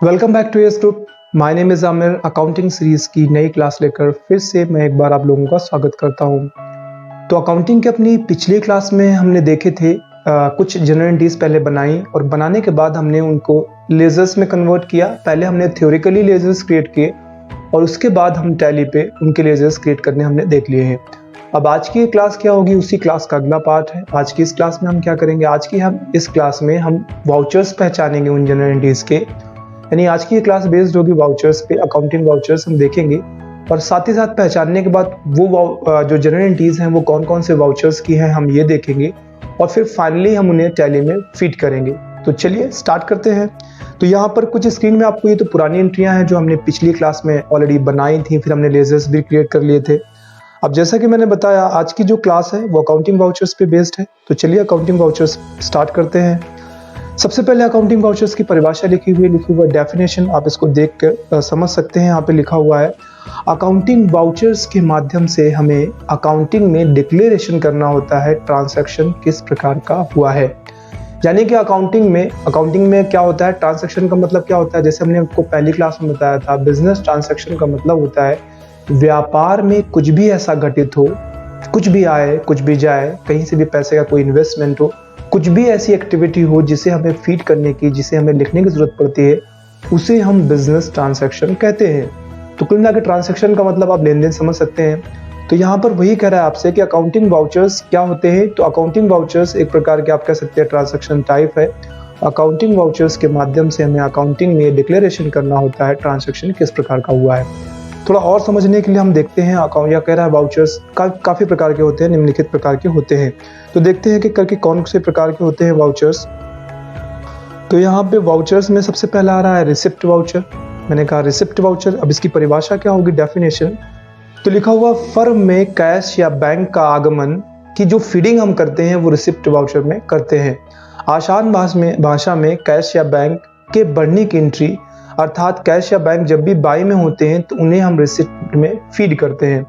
Welcome back to yes group. My name is Aamir. Accounting series की नई class लेकर फिर से मैं एक बार आप लोगों का स्वागत करता हूं। तो अकाउंटिंग के अपनी पिछली क्लास में हमने देखे थे कुछ जनरल एंट्रीज पहले बनाई और बनाने के बाद हमने उनको लेजर्स में कन्वर्ट किया। पहले हमने थ्योरेटिकली लेजर्स क्रिएट किए और उसके बाद हम टैली पे उनके लेजर्स क्रिएट करने हमने देख लिए हैं। अब आज की क्लास क्या होगी, उसी क्लास का अगला पार्ट है। आज की इस क्लास में हम क्या करेंगे, आज की हम इस क्लास में हम वाउचर्स पहचानेंगे उन जनरल एंट्रीज के। यानी आज की क्लास बेस्ड होगी वाउचर्स पे, अकाउंटिंग वाउचर्स हम देखेंगे और साथ ही साथ पहचानने के बाद वो जो जनरल एंट्रीज हैं वो कौन कौन से वाउचर्स की हैं हम ये देखेंगे और फिर फाइनली हम उन्हें टैली में फीड करेंगे। तो चलिए स्टार्ट करते हैं। तो यहाँ पर कुछ स्क्रीन में आपको ये तो पुरानी एंट्रियां हैं जो हमने पिछली क्लास में ऑलरेडी बनाई थी, फिर हमने लेजर्स भी क्रिएट कर लिए थे। अब जैसा कि मैंने बताया आज की जो क्लास है वो अकाउंटिंग वाउचर्स पे बेस्ड है। तो चलिए अकाउंटिंग वाउचर्स स्टार्ट करते हैं। सबसे पहले अकाउंटिंग वाउचर्स की परिभाषा लिखी हुई डेफिनेशन आप इसको देख कर समझ सकते हैं। यहाँ पे लिखा हुआ है अकाउंटिंग वाउचर्स के माध्यम से हमें अकाउंटिंग में डिक्लेरेशन करना होता है ट्रांजैक्शन किस प्रकार का हुआ है। यानी कि अकाउंटिंग में क्या होता है, ट्रांजैक्शन का मतलब क्या होता है, जैसे हमने आपको पहली क्लास में बताया था, बिजनेस ट्रांजैक्शन का मतलब होता है व्यापार में कुछ भी ऐसा घटित हो, कुछ भी आए कुछ भी जाए, कहीं से भी पैसे का कोई इन्वेस्टमेंट हो, कुछ भी ऐसी एक्टिविटी हो जिसे हमें फीड करने की, जिसे हमें लिखने की जरूरत पड़ती है, उसे हम बिजनेस ट्रांजैक्शन कहते हैं। तो कुल मिलाकर ट्रांजैक्शन का मतलब आप लेन देन समझ सकते हैं। तो यहाँ पर वही कह रहा है आपसे कि अकाउंटिंग वाउचर्स क्या होते हैं। तो अकाउंटिंग वाउचर्स एक प्रकार के आप कह सकते हैं ट्रांजैक्शन टाइप है। अकाउंटिंग वाउचर्स के माध्यम से हमें अकाउंटिंग में डिक्लेरेशन करना होता है ट्रांजैक्शन किस प्रकार का हुआ है। थोड़ा और समझने के लिए हम देखते हैं अकाउंट, या कह रहा है वाउचर्स काफ़ी प्रकार के होते हैं, निम्नलिखित प्रकार के होते हैं। तो देखते हैं कि करके कौन से प्रकार के होते हैं वाउचर्स। तो यहाँ पे वाउचर्स में सबसे पहला आ रहा है रिसिप्ट वाउचर। मैंने कहा रिसिप्ट वाउचर। अब इसकी परिभाषा क्या होगी, डेफिनेशन। तो लिखा हुआ फर्म में कैश या बैंक का आगमन की जो फीडिंग हम करते हैं वो रिसिप्ट वाउचर में करते हैं। आसान भाषा में कैश या बैंक के बढ़ने की एंट्री, अर्थात कैश या बैंक जब भी बाई में होते हैं तो उन्हें हम रिसिप्ट में फीड करते हैं।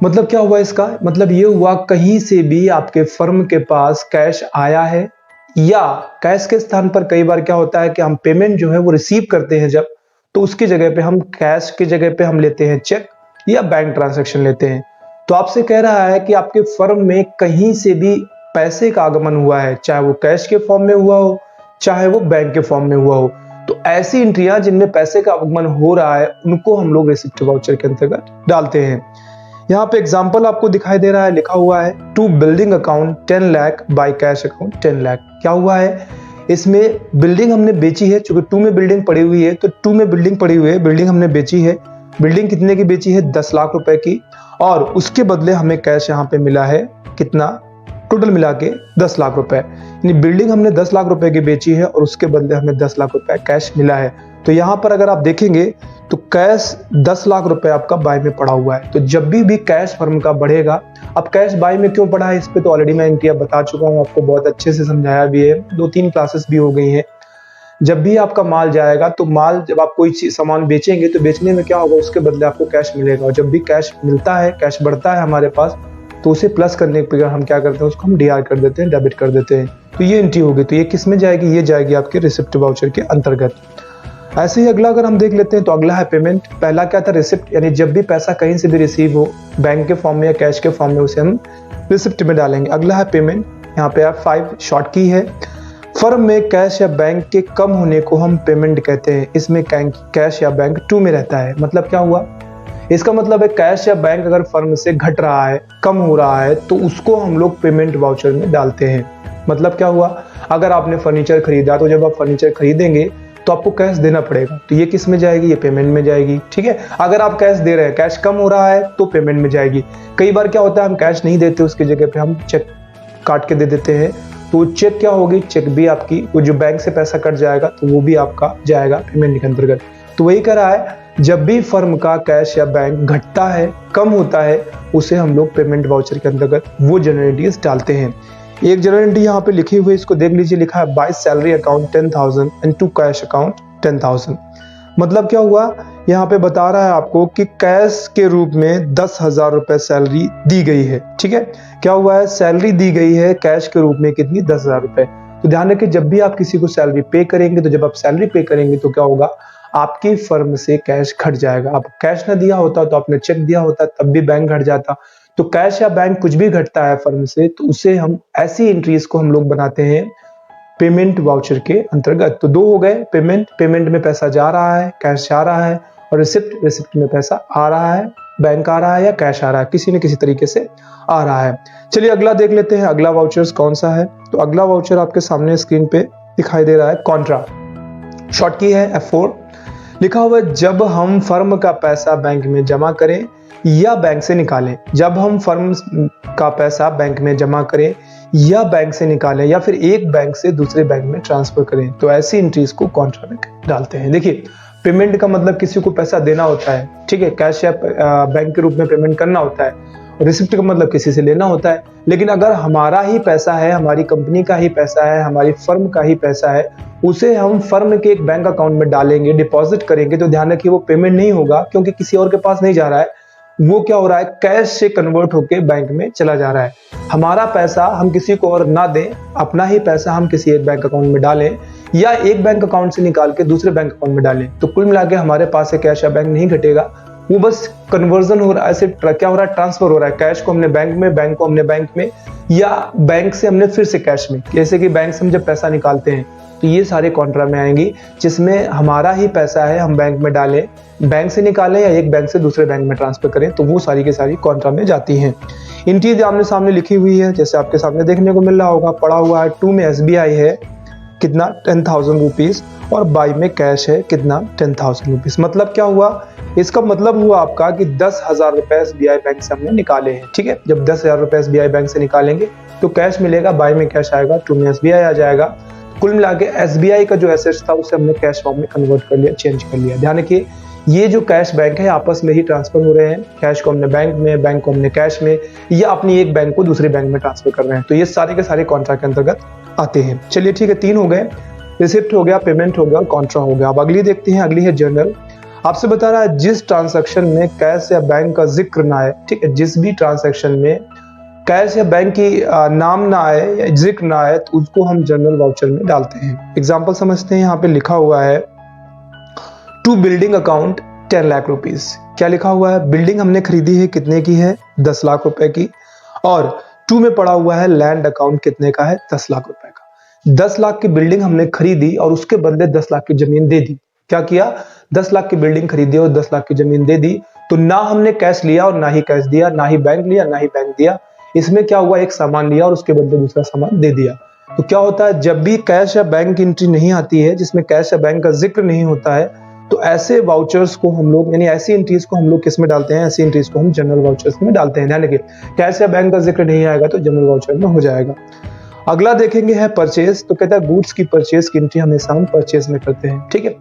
मतलब क्या हुआ इसका, मतलब ये हुआ कहीं से भी आपके फर्म के पास कैश आया है, या कैश के स्थान पर कई बार क्या होता है कि हम पेमेंट जो है वो रिसीव करते हैं जब, तो उसकी जगह पे हम कैश की जगह पे हम लेते हैं चेक या बैंक ट्रांजैक्शन लेते हैं। तो आपसे कह रहा है कि आपके फर्म में कहीं से भी पैसे का आगमन हुआ है, चाहे वो कैश के फॉर्म में हुआ हो चाहे वो बैंक के फॉर्म में हुआ हो, तो ऐसी एंट्रियां जिनमें पैसे का आगमन हो रहा है उनको हम लोग रिसिप्ट वाउचर के अंतर्गत डालते हैं। यहाँ पे एग्जांपल आपको दिखाई दे रहा है, लिखा हुआ है to building account 10 lakh by cash account 10 lakh. क्या हुआ है, इसमें बिल्डिंग हमने बेची है, चूंकि 2 में बिल्डिंग पड़ी हुई है तो 2 में बिल्डिंग पड़ी हुई है, बिल्डिंग हमने बेची है। बिल्डिंग कितने की बेची है, 10 लाख रुपए की, और उसके बदले हमें कैश यहाँ पे मिला है कितना, टोटल मिला के 10 लाख रुपए। यानी बिल्डिंग हमने 10 लाख रुपए की बेची है और उसके बदले हमें 10 लाख रुपए कैश मिला है। तो यहाँ पर अगर आप देखेंगे तो कैश 10 लाख रुपए आपका बाय में पड़ा हुआ है। तो जब भी कैश फर्म का बढ़ेगा, अब कैश बाय में क्यों पड़ा है इस पे तो ऑलरेडी मैं एंट्रियां बता चुका हूँ, आपको बहुत अच्छे से समझाया भी है, 2-3 क्लासेस भी हो गई हैं। जब भी आपका माल जाएगा तो माल, जब आप कोई चीज सामान बेचेंगे तो बेचने में क्या होगा, उसके बदले आपको कैश मिलेगा, और जब भी कैश मिलता है, कैश बढ़ता है हमारे पास, तो उसे प्लस करने पर हम क्या करते हैं, उसको हम डीआर कर देते हैं, डेबिट कर देते हैं। तो ये एंट्री होगी, तो ये किस में जाएगी, ये जाएगी आपके रिसिप्ट वाउचर के अंतर्गत। ऐसे ही अगला अगर हम देख लेते हैं तो अगला है पेमेंट। पहला क्या था, रिसिप्ट, यानी जब भी पैसा कहीं से भी रिसीव हो बैंक के फॉर्म में या कैश के फॉर्म में, उसे हम रिसिप्ट में डालेंगे। अगला है पेमेंट। यहाँ पे F5 शॉर्ट की है। फर्म में कैश या बैंक के कम होने को हम पेमेंट कहते हैं। इसमें कैश या बैंक 2 में रहता है। मतलब क्या हुआ, इसका मतलब है कैश या बैंक अगर फर्म से घट रहा है, कम हो रहा है, तो उसको हम लोग पेमेंट वाउचर में डालते हैं। मतलब क्या हुआ, अगर आपने फर्नीचर खरीदा तो जब आप फर्नीचर खरीदेंगे तो आपको कैश देना पड़ेगा, तो ये किस में जाएगी, ये पेमेंट में जाएगी। ठीक है, अगर आप कैश दे रहे हैं, कैश कम हो रहा है तो पेमेंट में जाएगी। कई बार क्या होता है हम कैश नहीं देते, उसकी जगह पे हम चेक काट के दे देते हैं, तो चेक क्या होगी, चेक भी आपकी, वो जो बैंक से पैसा कट जाएगा तो वो भी आपका जाएगा पेमेंट के अंतर्गत। तो वही कह रहा है जब भी फर्म का कैश या बैंक घटता है, कम होता है, उसे हम लोग पेमेंट वाउचर के अंतर्गत वो जनरल एंट्रीज डालते हैं। एक जनरल एंट्री यहाँ पे लिखी हुई है, इसको देख लीजिए, लिखा है by salary account 10,000 and to cash account 10,000। मतलब क्या हुआ, यहाँ पे बता रहा है आपको कि कैश के रूप में 10,000 रुपए सैलरी दी गई है। ठीक है, क्या हुआ है, सैलरी दी गई है कैश के रूप में कितनी, 10,000 रुपए। तो ध्यान रखिए, जब भी आप किसी को सैलरी पे करेंगे, तो जब आप सैलरी पे करेंगे तो क्या होगा, आपकी फर्म से कैश घट जाएगा। आप कैश ना दिया होता तो आपने चेक दिया होता तब भी बैंक घट जाता। तो कैश या बैंक कुछ भी घटता है फर्म से, तो उसे हम ऐसी एंट्रीज को हम लोग बनाते हैं पेमेंट वाउचर के अंतर्गत। तो दो हो गए, पेमेंट में पैसा जा रहा है, कैश जा रहा है, और रिसिप्ट में पैसा आ रहा है, बैंक आ रहा है या कैश आ रहा है, किसी न किसी तरीके से आ रहा है। चलिए अगला देख लेते हैं, अगला वाउचर्स कौन सा है। तो अगला वाउचर आपके सामने स्क्रीन पे दिखाई दे रहा है, कॉन्ट्रा, शॉर्ट की है F4। लिखा हुआ है, जब हम फर्म का पैसा बैंक में जमा करें या बैंक से निकालें, जब हम फर्म का पैसा बैंक में जमा करें या बैंक से निकालें या फिर एक बैंक से दूसरे बैंक में ट्रांसफर करें, तो ऐसी एंट्रीज को कॉन्ट्रा में डालते हैं। देखिए, पेमेंट का मतलब किसी को पैसा देना होता है, ठीक है, कैश या बैंक के रूप में पेमेंट करना होता है। रिसिप्ट का मतलब किसी से लेना होता है। लेकिन अगर हमारा ही पैसा है, हमारी कंपनी का ही पैसा है, हमारी फर्म का ही पैसा है, उसे हम फर्म के एक बैंक अकाउंट में डालेंगे, डिपॉजिट करेंगे, तो ध्यान रखिए वो पेमेंट नहीं होगा, क्योंकि किसी और के पास नहीं जा रहा है, वो क्या हो रहा है, कैश से कन्वर्ट होकर बैंक में चला जा रहा है। हमारा पैसा हम किसी को और ना दें, अपना ही पैसा हम किसी एक बैंक अकाउंट में डालें या एक बैंक अकाउंट से निकाल के दूसरे बैंक अकाउंट में डालें, तो कुल मिला के हमारे पास से कैश या बैंक नहीं घटेगा, वो बस कन्वर्जन हो रहा है, ऐसे क्या हो रहा है, ट्रांसफर हो रहा है, कैश को हमने बैंक में, बैंक को हमने बैंक में, या बैंक से हमने फिर से कैश में। जैसे कि बैंक से हम जब पैसा निकालते हैं तो ये सारे कॉन्ट्रा में आएंगी, जिसमें हमारा ही पैसा है, हम बैंक में डालें, बैंक से निकालें या एक बैंक से दूसरे बैंक में ट्रांसफर करें, तो वो सारी की सारी कॉन्ट्रा में जाती हैं। इनकी आमने सामने लिखी हुई है, जैसे आपके सामने देखने को मिल रहा होगा, पड़ा हुआ है 2 में SBI है कितना 10,000 रुपीज और बाई में कैश है कितना 10,000 रुपीज। मतलब क्या हुआ, इसका मतलब हुआ आपका कि 10,000 रुपए SBI बैंक से हमने निकाले हैं, ठीक है। जब 10,000 रुपए SBI बैंक से निकालेंगे तो कैश मिलेगा, बाई में कैश आएगा, 2 में SBI आ जाएगा। कुल मिला के SBI का जो एसेट्स था उसे हमने कैश फॉर्म में कन्वर्ट कर लिया, चेंज कर लिया। ध्यान रखिए, ये जो कैश बैंक है आपस में ही ट्रांसफर हो रहे हैं, कैश को हमने बैंक में, बैंक को हमने कैश में, या अपनी एक बैंक को दूसरे बैंक में ट्रांसफर कर रहे हैं, तो ये सारे के सारे कॉन्ट्रा के अंतर्गत आते हैं। चलिए ठीक है, 3 हो गए, रिसिप्ट हो गया, पेमेंट हो गया और कॉन्ट्रा हो गया। अब अगली देखते हैं, अगली है जर्नल। आपसे बता रहा है जिस ट्रांसैक्शन में कैश या बैंक का जिक्र ना आए, ठीक है, जिस भी ट्रांसैक्शन में कैश या बैंक की नाम ना आए या जिक्र ना आए, तो उसको हम जर्नल वाउचर में डालते हैं। एग्जाम्पल समझते हैं, यहाँ पे लिखा हुआ है to building account 10 lakh rupees. क्या लिखा हुआ है, बिल्डिंग हमने खरीदी है, कितने की है, 10 लाख रुपए की, और 2 में पड़ा हुआ है लैंड अकाउंट कितने का है, 10 लाख रुपए का। 10 लाख की बिल्डिंग हमने खरीदी और उसके बदले 10 लाख की जमीन दे दी। क्या किया, 10 लाख की बिल्डिंग खरीदी और 10 लाख की जमीन दे दी, तो ना हमने कैश लिया और ना ही कैश दिया, ना ही बैंक लिया ना ही बैंक दिया। इसमें क्या हुआ, एक सामान लिया और उसके बदले दूसरा सामान दे दिया। तो क्या होता है, जब भी कैश या बैंक की एंट्री नहीं आती है, जिसमें कैश या बैंक का जिक्र नहीं होता है, तो ऐसे वाउचर्स को हम लोग, यानी ऐसी एंट्रीज को हम लोग किस में डालते हैं, ऐसी एंट्रीज को हम जनरल वाउचर्स में डालते हैं। ध्यान रखिए, कैश या बैंक का जिक्र नहीं आएगा तो जनरल वाउचर में हो जाएगा। अगला देखेंगे है परचेज। तो कहता है गुड्स की परचेज की एंट्री हमेशा हम परचेज में करते हैं, ठीक है।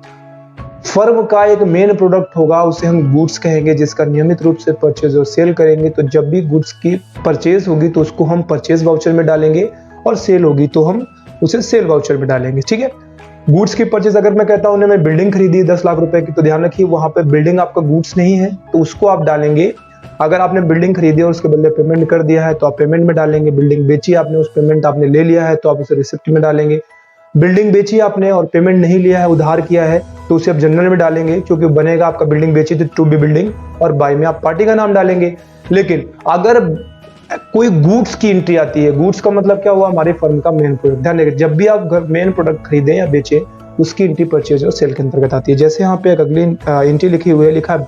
फर्म का एक मेन प्रोडक्ट होगा, उसे हम गुड्स कहेंगे, जिसका नियमित रूप से परचेज और सेल करेंगे। तो जब भी गुड्स की परचेज होगी तो उसको हम परचेज वाउचर में डालेंगे, और सेल होगी तो हम उसे सेल वाउचर में डालेंगे, ठीक है। गुड्स की परचेज अगर मैं कहता हूं मैं बिल्डिंग खरीदी 10 लाख रुपए की, तो ध्यान रखिए वहां पे बिल्डिंग आपका गुड्स नहीं है, तो उसको आप डालेंगे। अगर आपने बिल्डिंग खरीदी और उसके बदले पेमेंट कर दिया है तो आप पेमेंट में डालेंगे। बिल्डिंग बेची आपने, उस पेमेंट आपने ले लिया है तो आप उसे रिसिप्ट में डालेंगे। बिल्डिंग बेची आपने और पेमेंट नहीं लिया है, उधार किया है, तो उसे आप जनरल में डालेंगे, क्योंकि बनेगा आपका बिल्डिंग बेची तो टू बी बिल्डिंग, और बाय में आप पार्टी का नाम डालेंगे। लेकिन अगर कोई गुड्स की एंट्री आती है, गुड्स का मतलब क्या हुआ, हमारी फर्म का मेन प्रोडक्ट। ध्यान रखिए, जब भी आप मेन प्रोडक्ट खरीदें या बेचें, उसकी एंट्री परचेज और सेल के अंतर्गत आती है। जैसे यहाँ पे एक अगली एंट्री लिखी हुई है, लिखा है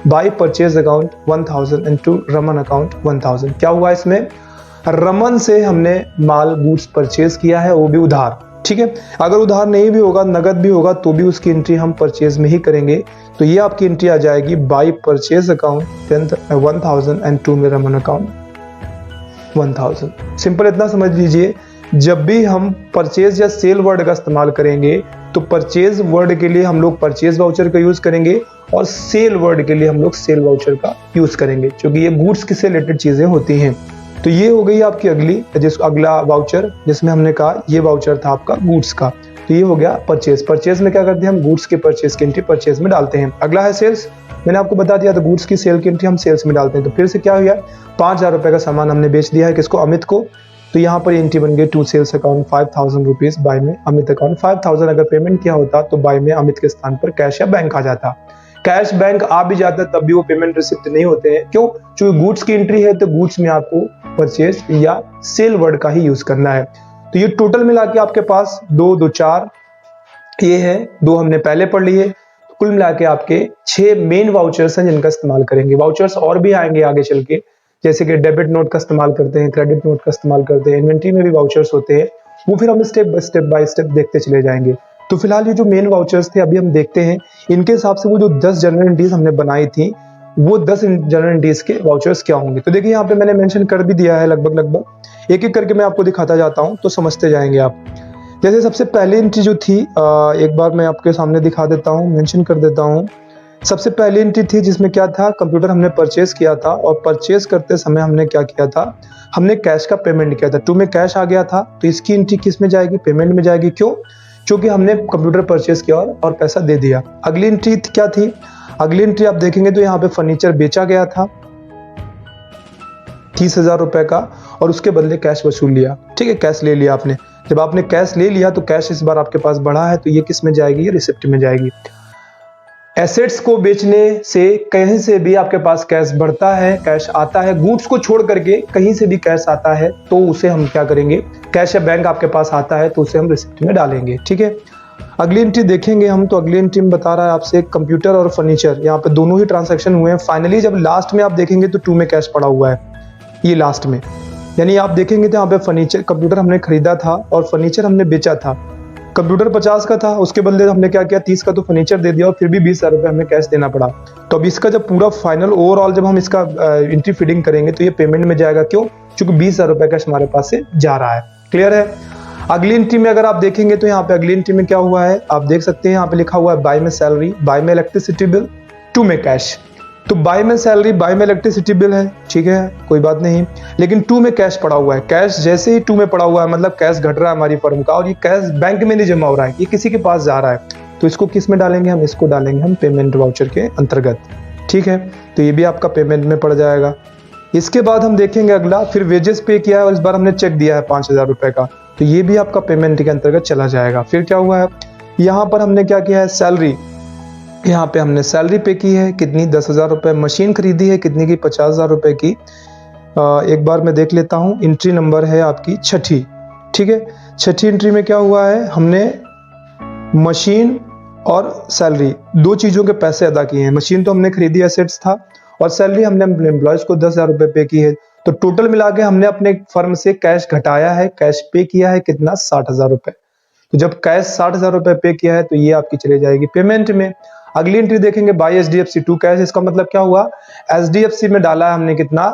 by purchase account 1000 and to Raman account 1000। क्या हुआ, इसमें रमन से हमने माल गुड्स परचेज किया है, वो भी उधार, ठीक है। अगर उधार नहीं भी होगा, नगद भी होगा, तो भी उसकी एंट्री हम परचेज में ही करेंगे। तो ये आपकी एंट्री आ जाएगी by purchase account 1000 and to में रमन अकाउंट 1000। सिंपल इतना समझ लीजिए, जब भी हम परचेज या सेल वर्ड का इस्तेमाल करेंगे तो परचेज वर्ड के लिए हम लोग परचेज वाउचर का यूज करेंगे और सेल वर्ड के लिए हम लोग सेल वाउचर का यूज करेंगे, क्योंकि ये गुड्स से रिलेटेड चीजें होती हैं। तो ये हो गई आपकी अगला वाउचर, जिसमें हमने कहा ये वाउचर था आपका गुड्स का। तो ये हो गया परचेज। परचेज में क्या करते हैं, हम गुड्स के परचेज की एंट्री परचेज में डालते हैं। अगला है सेल्स। मैंने आपको बता दिया था गुड्स की सेल की एंट्री हम सेल्स में डालते हैं। तो फिर से क्या हो गया, 5,000 रुपए का सामान हमने बेच दिया है, किसको, अमित को। तो यहाँ पर एंट्री बन गई to sales account 5000 rupees, by में अमित अकाउंट 5000 अगर पेमेंट किया होता तो बाय में अमित के स्थान पर कैश या बैंक आ जाता। कैश बैंक आ भी जाता तब भी वो पेमेंट रिसिप्ट नहीं होते हैं। क्यों? क्योंकि गुड्स की एंट्री है तो गुड्स में आपको परचेज या सेल वर्ड का ही यूज करना है। तो ये टोटल मिला के आपके पास 2 2 4 ये है, 2 हमने पहले पढ़ लिए। कुल मिला के आपके 6 मेन वाउचर्स हैं जिनका इस्तेमाल करेंगे। वाउचर्स और भी आएंगे आगे चल के, जैसे कि डेबिट नोट का इस्तेमाल करते हैं, क्रेडिट नोट का इस्तेमाल करते हैं, इन्वेंट्री में भी वाउचर्स होते हैं, वो फिर हम स्टेप बाय स्टेप देखते चले जाएंगे। तो फिलहाल ये जो मेन वाउचर्स थे अभी हम देखते हैं, इनके हिसाब से वो जो 10 जनरल एंट्रीज हमने बनाई थी वो 10 जनरल एंट्रीज के वाउचर्स क्या होंगे। तो देखिए यहाँ पे मैंने मेंशन कर भी दिया है लगभग एक एक करके मैं आपको दिखाता जाता हूँ तो समझते जाएंगे आप। जैसे सबसे पहली एंट्री जो थी एक बार मैं आपके सामने दिखा देता हूँ, मेंशन कर देता हूँ। सबसे पहली एंट्री थी जिसमें क्या था, कंप्यूटर हमने परचेज किया था और परचेज करते समय हमने क्या किया था, हमने कैश का पेमेंट किया था। 2 में कैश आ गया था तो इसकी एंट्री किस में जाएगी, पेमेंट में जाएगी। क्यों? क्योंकि हमने कंप्यूटर परचेज किया और पैसा दे दिया। अगली एंट्री क्या थी, अगली एंट्री आप देखेंगे तो यहाँ पे फर्नीचर बेचा गया था 30,000 रुपए का और उसके बदले कैश वसूल लिया। ठीक है, कैश ले लिया आपने। जब आपने कैश ले लिया तो कैश इस बार आपके पास बढ़ा है तो ये किस में जाएगी, ये रिसिप्ट में जाएगी। एसेट्स को बेचने से कहीं से भी आपके पास कैश बढ़ता है, कैश आता है, गुड्स को छोड़ करके कहीं से भी कैश आता है तो उसे हम क्या करेंगे, कैश या बैंक आपके पास आता है तो उसे हम रिसिप्ट में डालेंगे। ठीक है, अगली एंट्री देखेंगे हम तो अगली एंट्री में बता रहा है आपसे कंप्यूटर और फर्नीचर, यहाँ पे दोनों ही ट्रांजैक्शन हुए हैं। फाइनली जब लास्ट में आप देखेंगे तो 2 में कैश पड़ा हुआ है, ये लास्ट में, यानी आप देखेंगे तो यहाँ पे फर्नीचर, कंप्यूटर हमने खरीदा था और फर्नीचर हमने बेचा था। कंप्यूटर 50 का था, उसके बदले हमने क्या किया, 30 का तो फर्नीचर दे दिया और फिर भी 20,000 रुपये हमें कैश देना पड़ा। तो अब इसका जब पूरा फाइनल ओवरऑल जब हम इसका एंट्री फीडिंग करेंगे तो ये पेमेंट में जाएगा। क्यों? क्योंकि 20,000 रुपये कैश हमारे पास से जा रहा है। क्लियर है? अगली एंट्री में अगर आप देखेंगे तो यहाँ पे अगली एंट्री में क्या हुआ है, आप देख सकते हैं यहाँ पे लिखा हुआ है बाय में सैलरी, बाय में इलेक्ट्रिसिटी बिल, 2 में कैश। तो बाय में सैलरी, बाय में इलेक्ट्रिसिटी बिल है, ठीक है कोई बात नहीं, लेकिन 2 में कैश पड़ा हुआ है। कैश जैसे ही 2 में पड़ा हुआ है मतलब कैश घट रहा है हमारी फर्म का और ये कैश बैंक में नहीं जमा हो रहा है, ये किसी के पास जा रहा है। तो इसको किस में डालेंगे हम, इसको डालेंगे हम पेमेंट वाउचर के अंतर्गत। ठीक है, तो ये भी आपका पेमेंट में पड़ जाएगा। इसके बाद हम देखेंगे अगला, फिर वेजेस पे किया है और इस बार हमने चेक दिया है 5,000 रुपए का, तो ये भी आपका पेमेंट के अंतर्गत चला जाएगा। फिर क्या हुआ है, यहाँ पर हमने क्या किया है, सैलरी, यहाँ पे हमने सैलरी पे की है, कितनी, 10,000 रुपए। मशीन खरीदी है कितनी की, 50,000 रुपए की। एक बार मैं देख लेता हूँ, एंट्री नंबर है आपकी 6ठी। ठीक है, 6ठी एंट्री में क्या हुआ है, हमने मशीन और सैलरी 2 चीजों के पैसे अदा किए हैं। मशीन तो हमने खरीदी, एसेट्स था, और सैलरी हमने एम्प्लॉयज को 10,000 रुपए पे की है। तो टोटल मिला के हमने अपने फर्म से कैश घटाया है, कैश पे किया है कितना, 60,000 रुपए। तो जब कैश 60,000 रुपए पे किया है तो ये आपकी चली जाएगी पेमेंट में। अगली एंट्री देखेंगे बाय HDFC टू कैश, इसका मतलब क्या हुआ, HDFC में डाला है हमने कितना,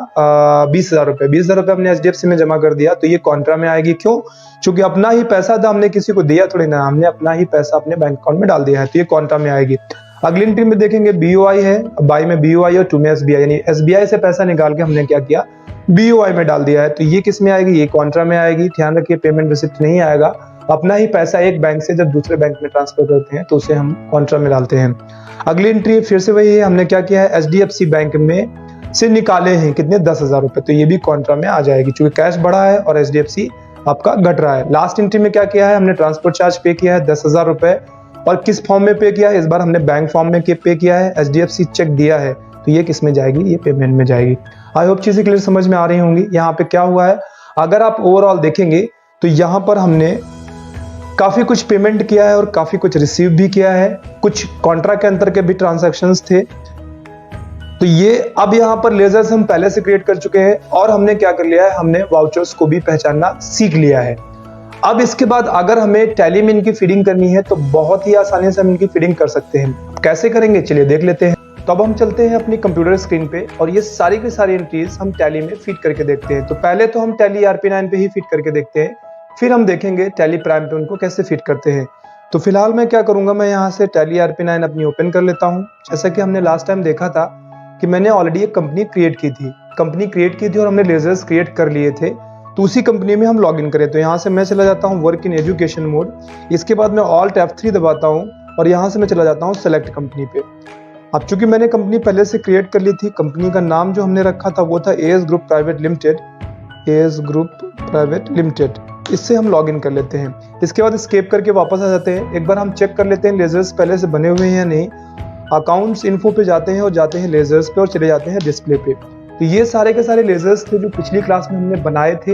20,000 रुपए। 20,000 रुपए हमने HDFC में जमा कर दिया तो ये कॉन्ट्रा में आएगी। क्यों? क्योंकि अपना ही पैसा था, हमने किसी को दिया थोड़ी ना, हमने अपना ही पैसा अपने बैंक अकाउंट में डाल दिया है तो ये कॉन्ट्रा में आएगी। अगली एंट्री में देखेंगे BOI है, बाय में BOI और 2 में SBI, यानी SBI से पैसा निकाल के हमने क्या किया, BOI में डाल दिया है तो ये किस में आएगी, ये कॉन्ट्रा में आएगी। ध्यान रखिए पेमेंट रिसिप्ट नहीं आएगा, अपना ही पैसा एक बैंक से जब दूसरे बैंक में ट्रांसफर करते हैं तो उसे हम कॉन्ट्रा में डालते हैं। अगली एंट्री फिर से वही है, हमने क्या किया है, HDFC बैंक में से निकाले हैं कितने, 10,000 रुपए, तो ये भी कॉन्ट्रा में आ जाएगी क्योंकि कैश बढ़ा है और HDFC आपका घट रहा है। लास्ट एंट्री में क्या किया है, हमने ट्रांसपोर्ट चार्ज पे किया है 10,000 रुपए, और किस फॉर्म में पे किया है, इस बार हमने बैंक फॉर्म में पे किया है, HDFC चेक दिया है तो ये किस में जाएगी, ये पेमेंट में जाएगी। आई होप चीजें क्लियर समझ में आ रही होंगी। यहाँ पे क्या हुआ है, अगर आप ओवरऑल देखेंगे तो यहाँ पर हमने काफी कुछ पेमेंट किया है और काफी कुछ रिसीव भी किया है, कुछ कॉन्ट्रा के अंतर के भी ट्रांजैक्शंस थे। तो ये अब यहाँ पर लेजर्स हम पहले से क्रिएट कर चुके हैं और हमने क्या कर लिया है, हमने वाउचर्स को भी पहचानना सीख लिया है। अब इसके बाद अगर हमें टैली में इनकी फीडिंग करनी है तो बहुत ही आसानी से हम इनकी फीडिंग कर सकते हैं। कैसे करेंगे चलिए देख लेते हैं। तो अब हम चलते हैं अपनी कंप्यूटर स्क्रीन पे और ये सारी की सारी एंट्रीज हम टैली में फीड करके देखते हैं। तो पहले तो हम टैली RP9 पे ही फीड करके देखते हैं, फिर हम देखेंगे टैली प्राइम पे उनको कैसे फिट करते हैं। तो फिलहाल मैं क्या करूंगा, मैं यहाँ से टैली RP9 अपनी ओपन कर लेता हूँ। जैसा कि हमने लास्ट टाइम देखा था कि मैंने ऑलरेडी एक कंपनी क्रिएट की थी और हमने लेजर्स क्रिएट कर लिए थे, तो उसी कंपनी में हम लॉग इन करें। तो यहाँ से मैं चला जाता हूँ वर्क इन एजुकेशन मोड, इसके बाद मैं Alt F3 दबाता हूँ और यहाँ से मैं चला जाता हूँ सेलेक्ट कंपनी पे। अब चूंकि मैंने कंपनी पहले से क्रिएट कर ली थी, कंपनी का नाम जो हमने रखा था वो था AS group private limited, age group private limited, इससे हम लॉगिन कर लेते हैं। इसके बाद एस्केप करके वापस आ जाते हैं। एक बार हम चेक कर लेते हैं लेजर्स पहले से बने हुए हैं या नहीं। अकाउंट्स इन्फो पे जाते हैं और जाते हैं लेजर्स पे और चले जाते हैं डिस्प्ले पे। तो ये सारे के सारे लेजर्स थे जो पिछली क्लास में हमने बनाए थे।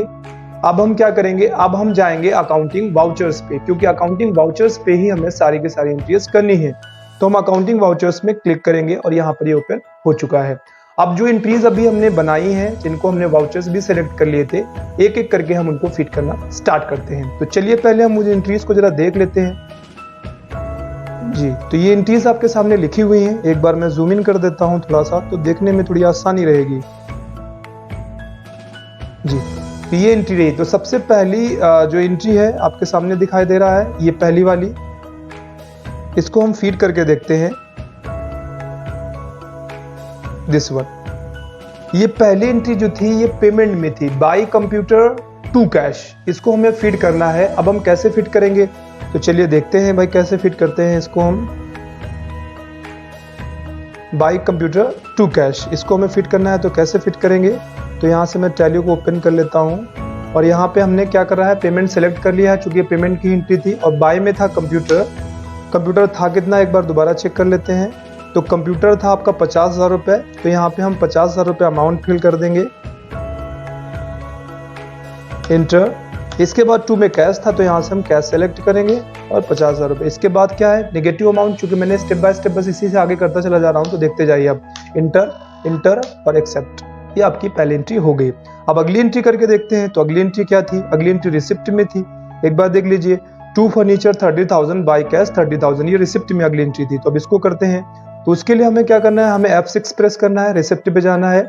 अब हम क्या करेंगे, अब हम जाएंगे अकाउंटिंग वाउचर्स पे, क्योंकि अकाउंटिंग वाउचर्स पे ही हमें सारी की सारी एंट्रीज करनी है। तो हम अकाउंटिंग वाउचर्स में क्लिक करेंगे और यहाँ पर ये ओपन हो चुका है। अब जो एंट्रीज अभी हमने बनाई हैं, जिनको हमने वाउचर्स भी सिलेक्ट कर लिए थे, एक एक करके हम उनको फिट करना स्टार्ट करते हैं। तो चलिए पहले हम मुझे एंट्रीज को जरा देख लेते हैं जी। तो ये एंट्रीज आपके सामने लिखी हुई हैं। एक बार मैं जूम इन कर देता हूं थोड़ा सा, तो देखने में थोड़ी आसानी रहेगी जी। तो ये एंट्री रही। तो सबसे पहली जो एंट्री है आपके सामने दिखाई दे रहा है, ये पहली वाली, इसको हम फीड करके देखते हैं। दिस वन, ये पहली एंट्री जो थी ये पेमेंट में थी, बाई कंप्यूटर टू कैश। इसको हमें फीड करना है। अब हम कैसे फिट करेंगे, तो चलिए देखते हैं भाई कैसे फिट करते हैं इसको हम। बाई कंप्यूटर टू कैश, इसको हमें फिट करना है। तो कैसे फिट करेंगे, तो यहाँ से मैं टैली को ओपन कर लेता हूँ और यहाँ पे हमने क्या कर रहा है, पेमेंट सेलेक्ट कर लिया है चूंकि पेमेंट की एंट्री थी। और बाई में था कंप्यूटर। कंप्यूटर था कितना, एक बार दोबारा चेक कर लेते हैं। तो कंप्यूटर था आपका 50,000 रुपए। तो यहाँ पे हम 50,000 रुपए अमाउंट फिल कर देंगे, इंटर। इसके बाद टू में कैश था, तो यहाँ से हम कैश सेलेक्ट करेंगे और 50,000 रुपए। इसके बाद क्या है, नेगेटिव अमाउंट, चूंकि मैंने स्टेप बाय स्टेप बस इसी से आगे करता चला जा रहा हूँ, तो देखते जाइए आप। इंटर, इंटर और एक्सेप्ट, ये आपकी पहली एंट्री हो गई। अब अगली एंट्री करके देखते हैं। तो अगली एंट्री क्या थी, अगली एंट्री रिसिप्ट में थी। एक बार देख लीजिए, टू फर्नीचर 30,000, बाई कैश 30,000, ये रिसिप्ट में अगली एंट्री थी। तो अब इसको करते हैं। तो उसके लिए हमें क्या करना है, हमें F6 प्रेस करना है, रिसिप्ट पे जाना है।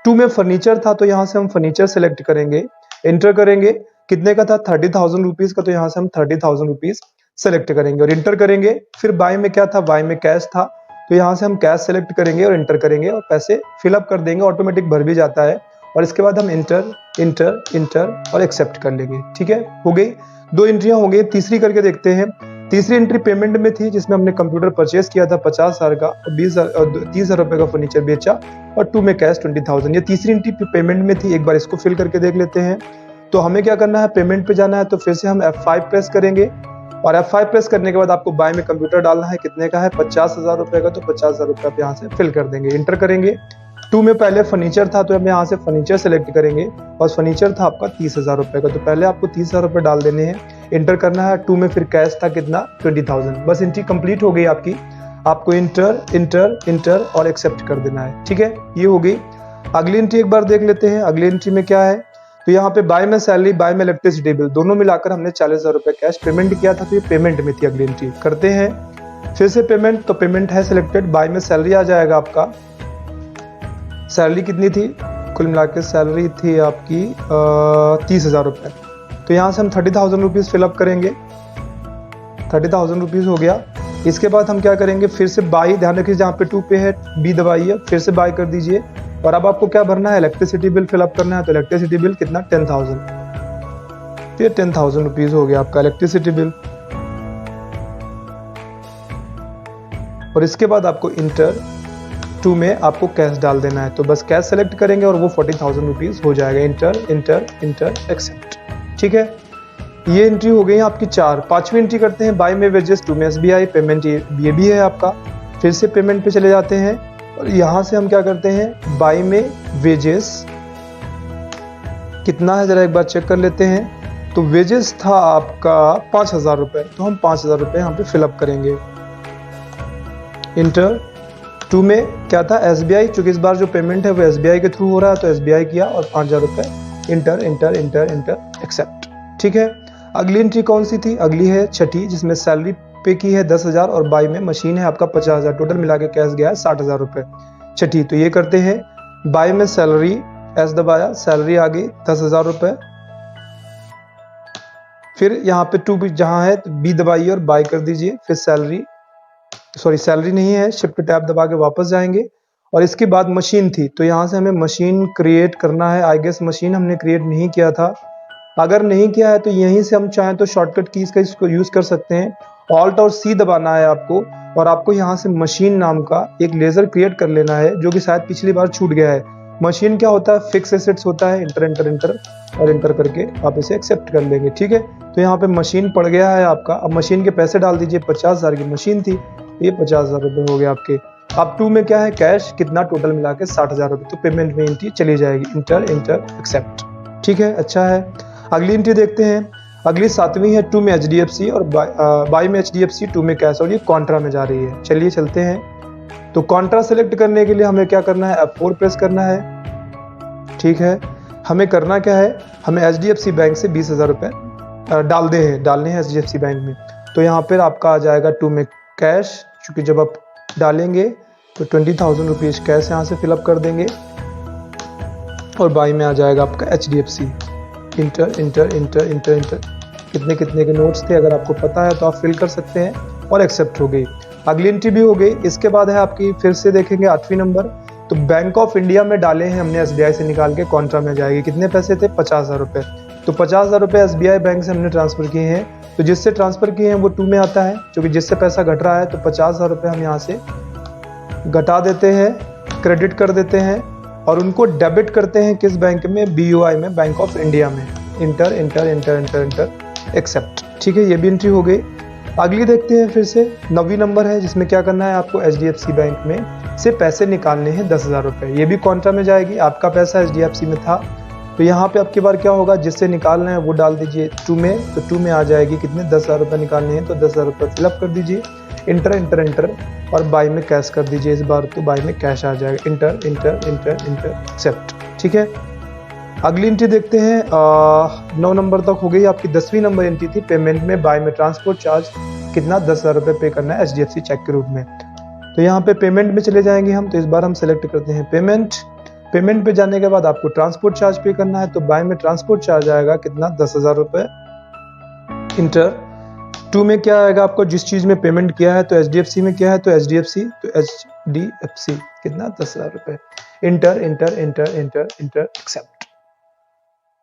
टू में फर्नीचर था, तो यहाँ से हम फर्नीचर सेलेक्ट करेंगे, एंटर करेंगे। कितने का था, 30,000 रुपीज का, तो यहाँ से हम 30,000 रुपीज सेलेक्ट करेंगे और इंटर करेंगे। फिर बाय में क्या था, बाय में कैश था, तो यहाँ से हम कैश सेलेक्ट करेंगे और इंटर करेंगे और पैसे फिलअप कर देंगे, ऑटोमेटिक भर भी जाता है। और इसके बाद हम इंटर, इंटर, इंटर और एक्सेप्ट कर लेंगे। ठीक है, हो गई, दो एंट्रियां हो गई। तीसरी करके देखते हैं। तीसरी एंट्री पेमेंट में थी, जिसमें हमने कंप्यूटर परचेस किया था 50,000 का और 30,000 रुपए का फर्नीचर बेचा और टू में कैश 20,000। ये तीसरी एंट्री पेमेंट में थी। एक बार इसको फिल करके देख लेते हैं। तो हमें क्या करना है, पेमेंट पे जाना है। तो फिर से हम F5 प्रेस करेंगे और F5 प्रेस करने के बाद आपको बाय में कंप्यूटर डालना है। कितने का है, 50,000 रुपए का, तो 50,000 रुपए आप यहाँ से फिल कर देंगे, इंटर करेंगे। टू में पहले फर्नीचर था, तो हम यहाँ से फर्नीचर सेलेक्ट करेंगे और फर्नीचर था आपका 30,000 रुपए का, तो पहले आपको 30,000 रुपए डाल देने हैं, इंटर करना है। टू में फिर कैश था कितना, 20,000। बस एंट्री कंप्लीट हो गई आपकी। आपको इंटर, इंटर, इंटर और एक्सेप्ट कर देना है। ठीक है, ये हो गई। अगली एंट्री एक बार देख लेते हैं। अगली एंट्री में क्या है, तो यहाँ पे बाय में सैलरी, बाय में इलेक्ट्रिसिटी बिल, दोनों मिलाकर हमने 40,000 रुपए कैश पेमेंट किया था, तो ये पेमेंट में थी अगली एंट्री। करते हैं फिर से पेमेंट, तो पेमेंट है सिलेक्टेड। बाय में सैलरी आ जाएगा आपका। सैलरी कितनी थी, कुल मिलाकर सैलरी थी आपकी 30,000 रुपए। तो यहाँ से हम 30,000 रुपीज फिलअप करेंगे, 30,000 रुपीज हो गया। इसके बाद हम क्या करेंगे, फिर से बाई, ध्यान रखिए जहाँ पे टू पे है बी दबाइए, फिर से बाय कर दीजिए। और अब आपको क्या भरना है, इलेक्ट्रिसिटी बिल फिलअप करना है। तो इलेक्ट्रिसिटी बिल कितना, 10,000। तो ये 10,000 रुपीज हो गया आपका इलेक्ट्रिसिटी बिल। और इसके बाद आपको इंटर, टू में आपको कैश डाल देना है। तो बस कैश सेलेक्ट करेंगे और वो 40,000 रुपीज हो जाएगा। Enter, enter, enter, accept. ठीक है, ये एंट्री हो गई आपकी 4। पांचवी एंट्री करते हैं, बाय में वेजेस, टू में SBI, पेमेंट ये भी है आपका। फिर से पेमेंट पे चले जाते हैं और यहाँ से हम क्या करते हैं, बाय में वेजेस कितना है जरा एक बार चेक कर लेते हैं। तो वेजेस था आपका 5,000 रुपए, तो हम 5,000 रुपए यहाँ पे फिलअप करेंगे, इंटर। टू में क्या था, SBI, चूंकि इस बार जो पेमेंट है वो SBI के थ्रू हो रहा है, तो SBI किया और 5,000 रुपए, enter, enter, enter, enter, accept. ठीक है, अगली एंट्री कौन सी थी, अगली है छठी, जिसमें सैलरी पे की है 10,000 और बाय में मशीन है आपका 50,000, टोटल मिला के कैश गया है 60,000 रुपए। छठी, तो ये करते हैं, बाय में सैलरी, एस दबाया, सैलरी आ गई 10,000 रुपए। फिर यहाँ पे टू भी जहाँ है बी दबाइए और बाय कर दीजिए। फिर सैलरी, सॉरी सैलरी नहीं है, शिफ्ट टैब दबा के वापस जाएंगे। और इसके बाद मशीन थी, तो यहाँ से हमें मशीन क्रिएट करना है। आई गेस मशीन हमने क्रिएट नहीं किया था। अगर नहीं किया है तो यहीं से हम चाहें तो शॉर्टकट कीज का इसको यूज कर सकते हैं। ऑल्ट और सी दबाना है आपको और आपको यहाँ से मशीन नाम का एक लेजर क्रिएट कर लेना है, जो कि शायद पिछली बार छूट गया है। मशीन क्या होता है, फिक्स एसेट्स होता है, इंटर इंटर इंटर और इंटर करके आप इसे एक्सेप्ट कर लेंगे। ठीक है, तो यहाँ पे मशीन पड़ गया है आपका। अब मशीन के पैसे डाल दीजिए, 50,000 की मशीन थी, ये 50,000 रुपये हो गए आपके। अब 2 में क्या है, कैश कितना टोटल मिला के 60,000 रुपये, तो पेमेंट में एंट्री चली जाएगी, इंटर इंटर एक्सेप्ट। ठीक है, अच्छा है। अगली एंट्री देखते हैं। अगली 7वीं है, 2 में HDFC और बाई में HDFC, 2 में कैश, और ये कॉन्ट्रा में जा रही है। चलिए चलते हैं। तो कॉन्ट्रा सेलेक्ट करने के लिए हमें क्या करना है, F4 प्रेस करना है। ठीक है, हमें करना क्या है, हमें HDFC बैंक से 20,000 रुपये डालने हैं HDFC बैंक में। तो यहाँ पर आपका आ जाएगा 2 में कैश, क्योंकि जब आप डालेंगे तो 20,000 रुपीज़ कैश यहाँ से फिलअप कर देंगे, और बाई में आ जाएगा आपका HDFC, inter enter enter enter inter. कितने कितने के नोट्स थे अगर आपको पता है तो आप फिल कर सकते हैं, और एक्सेप्ट हो गई। अगली एंट्री भी हो गई। इसके बाद है आपकी, फिर से देखेंगे 8वीं नंबर। तो बैंक ऑफ इंडिया में डाले हैं हमने, SBI से निकाल के कॉन्ट्रा में जाएगी। कितने पैसे थे, 50,000 रुपये। तो 50,000 रुपये SBI बैंक से हमने ट्रांसफ़र किए हैं, तो जिससे ट्रांसफ़र किए हैं वो 2 में आता है, क्योंकि जिससे पैसा घट रहा है। तो 50,000 रुपये हम यहाँ से घटा देते हैं, क्रेडिट कर देते हैं, और उनको डेबिट करते हैं किस बैंक में, BOI में, बैंक ऑफ इंडिया में। Enter enter enter enter enter accept. ठीक है, ये भी एंट्री हो गई। अगली देखते हैं फिर से, 9वीं नंबर है, जिसमें क्या करना है आपको, HDFC बैंक में से पैसे निकालने हैं 10,000 रुपये। ये भी कॉन्ट्रा में जाएगी, आपका पैसा HDFC में था। तो यहाँ पे आपकी बार क्या होगा, जिससे निकालना है वो डाल दीजिए 2 में। तो 2 में आ जाएगी कितने, 10,000 रुपये निकालने हैं, तो 10,000 रुपये फिलअप कर दीजिए, इंटर इंटर इंटर, और बाई में कैश कर दीजिए इस बार। तो बाई में कैश आ जाएगा, enter enter enter enter accept. ठीक है, अगली एंट्री देखते हैं। 9 नंबर तक हो गई आपकी। 10वीं नंबर एंट्री थी, पेमेंट में बाई में ट्रांसपोर्ट चार्ज कितना, 10,000 रुपये पे करना है HDFC चेक के रूप में। तो यहाँ पे पेमेंट में चले जाएंगे हम। तो इस बार हम सेलेक्ट करते हैं पेमेंट। पेमेंट पे जाने के बाद आपको ट्रांसपोर्ट चार्ज पे करना है। तो बाय में ट्रांसपोर्ट चार्ज आएगा कितना, 10,000 रुपये, इंटर। 2 में क्या आएगा आपको, जिस चीज में पेमेंट किया है, तो HDFC में किया है, तो HDFC, तो HDFC कितना, 10,000 रुपये, enter enter enter enter enter accept.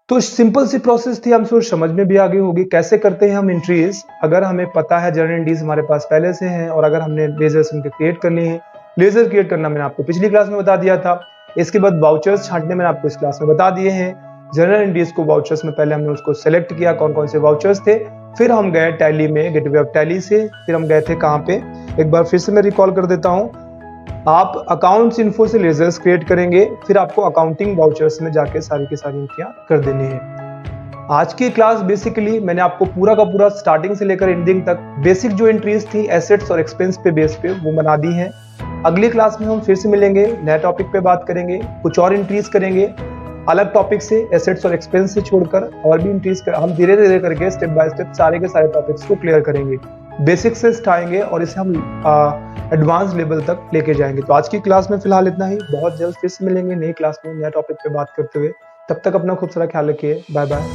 तो सिंपल सी प्रोसेस थी, हम सोच समझ में भी आ गई होगी कैसे करते हैं हम एंट्रीज। अगर हमें पता है जर्नल एंट्रीज हमारे पास पहले से हैं, और अगर हमने लेजर्स उनके क्रिएट कर लिए हैं। लेजर क्रिएट करना मैंने आपको पिछली क्लास में बता दिया था। इसके बाद वाउचर्स छांटने मैंने आपको इस क्लास में बता दिए हैं। जर्नल एंट्रीज को वाउचर्स में पहले हमने उसको सेलेक्ट किया, कौन कौन से वाउचर्स थे, फिर हम गए टैली में, गेटवे ऑफ टैली से, फिर हम गए थे कहाँ पे, एक बार फिर से मैं रिकॉल कर देता हूँ। आप अकाउंट्स इन्फो से लेजर्स क्रिएट करेंगे, फिर आपको अकाउंटिंग वाउचर्स में जाके सारी की सारी एंट्रियां कर देनी है। आज की क्लास बेसिकली मैंने आपको पूरा का पूरा स्टार्टिंग से लेकर एंडिंग तक बेसिक जो एंट्रीज थी एसेट्स और एक्सपेंस पे बेस पे वो बना दी है। अगली क्लास में हम फिर से मिलेंगे, नए टॉपिक पे बात करेंगे, कुछ और एंट्रीज करेंगे अलग टॉपिक से, एसेट्स और एक्सपेंस से छोड़कर और भी एंट्रीज हम धीरे धीरे करके स्टेप बाय स्टेप सारे के सारे टॉपिक्स को क्लियर करेंगे, बेसिक से उठाएंगे और इसे हम एडवांस लेवल तक लेके जाएंगे। तो आज की क्लास में फिलहाल इतना ही, बहुत जल्द फिर से मिलेंगे नई क्लास में नए टॉपिक पे बात करते हुए। तब तक अपना खूब सारा ख्याल रखिए, बाय बाय।